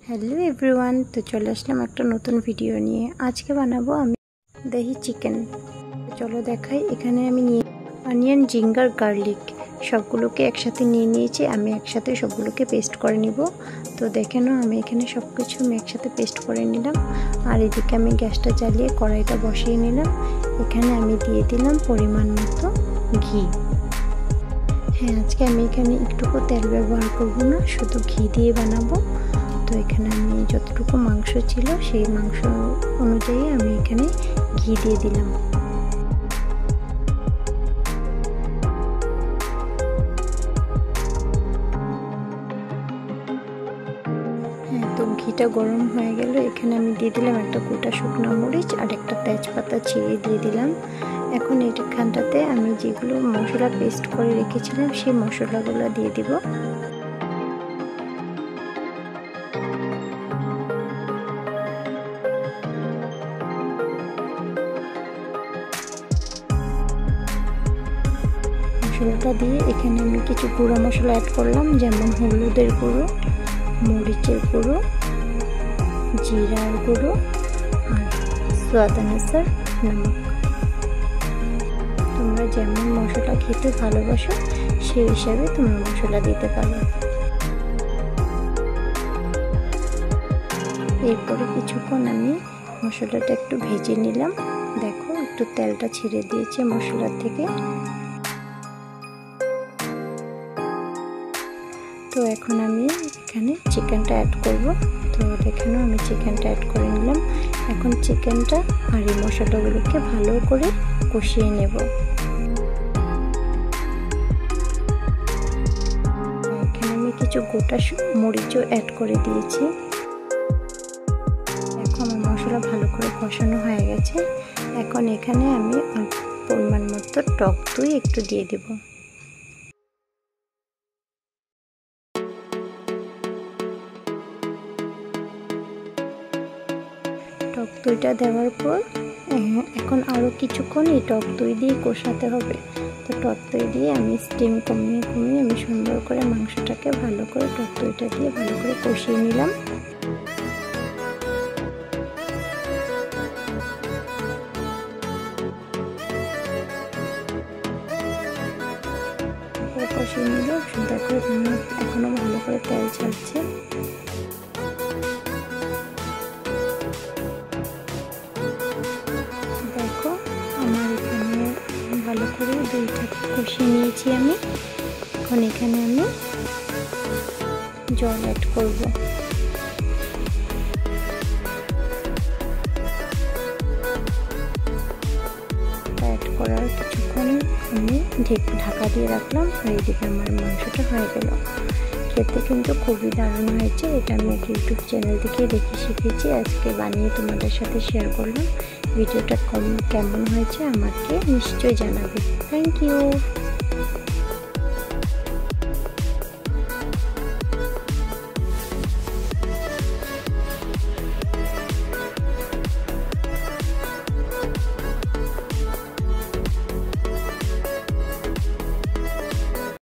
Hello everyone, तो चले आसलाम एक नतून भिडियो निये। आज के बनाबो आमी दही चिकेन। तो चलो देखाई। एखाने आमी निये अनियन, जिंगार, गार्लिक सबगुलोके एकसाथे निये नियेछि। आमी एकसाथे सबगुलोके पेस्ट करे निब। तो देखे नाओ आमी एखाने सबकिछु आमी एकसाथे पेस्ट करे निलाम। आर एदिके आमी ग्यासटा जालिये कड़ाईटा बसिए निलाम। एखाने आमी दिये दिलाम परिमाण मतो घी। हाँ, आज के आमी एखाने एकटुकु तेल व्यवहार करब ना, शुधु घी दिए बानाबो। तो एखाने आमी जतटुकु मांस छिलो सेई मांस अनुयायी आमी एखाने घी दिए दिलाम। तो घीटा गरम हो गेल। एखाने आमी दिए दिलाम एकटा गोटा शुकनो मरिच और एकटा तेजपाता छिड़े दिए दिलाम। এখন এইখানটাতে আমি যেগুলো মশলা পেস্ট করে রেখেছিলাম সেই মশলাগুলো দিয়ে দিব। মশলাটা দিয়ে এখানে আমি কিছু গুঁড়া মশলা অ্যাড করলাম, যেমন হলুদের গুঁড়ো, মরিচের গুঁড়ো, জিরার গুঁড়ো আর স্বাদ অনুসার নমক। তোমরা যেমন মশলা খেতে ভালোবাসো সেই হিসাবে তোমরা মশলা দিতে পারো। এরপরে কিছুক্ষণ আমি মশলাটা একটু ভেজে নিলাম। দেখো একটু তেলটা ছেড়ে দিয়েছে মশলা থেকে। তো এখন আমি এখানে চিকেনটা অ্যাড করব। তো দেখে নাও আমি চিকেনটা অ্যাড করে নিলাম। এখন চিকেনটা আর এই মশলাগুলোকে ভালো করে কষিয়ে নেব। এখানে আমি কিছু গোটা মরিচও অ্যাড করে দিয়েছি। এখন আমার মশলা ভালো করে কষানো হয়ে গেছে। এখন এখানে আমি অল্প পরিমাণ মতো টক দই একটু দিয়ে দেব। টক দইটা দেওয়ার পর এখন আরও কিছুক্ষণ এই টক দই দিয়ে কষাতে হবে। তো টক দই দিয়ে আমি স্টিম কমিয়ে কমিয়ে আমি সুন্দর করে মাংসটাকে ভালো করে টক দইটা দিয়ে ভালো করে কষিয়ে নিলাম। কষিয়ে নিলে সুন্দর করে এখনো ভালো করে তেল ছাড়ছে। দেখো আমার এখানে ভালো করে দইটাকে কষিয়ে নিয়েছি আমি। এখন এখানে আমি জল অ্যাড করব। অ্যাড করার কিছুক্ষণ আমি ঢাকা দিয়ে রাখলাম। আর এদিকে আমার মাংসটা হয়ে গেল। খেতে কিন্তু খুবই দারুণ হয়েছে। এটা আমি এক ইউটিউব চ্যানেল থেকে দেখে শিখেছি, আজকে বানিয়ে তোমাদের সাথে শেয়ার করলাম। ভিডিওটা কেমন হয়েছে আমাকে নিশ্চয়ই জানাবে। Thank you.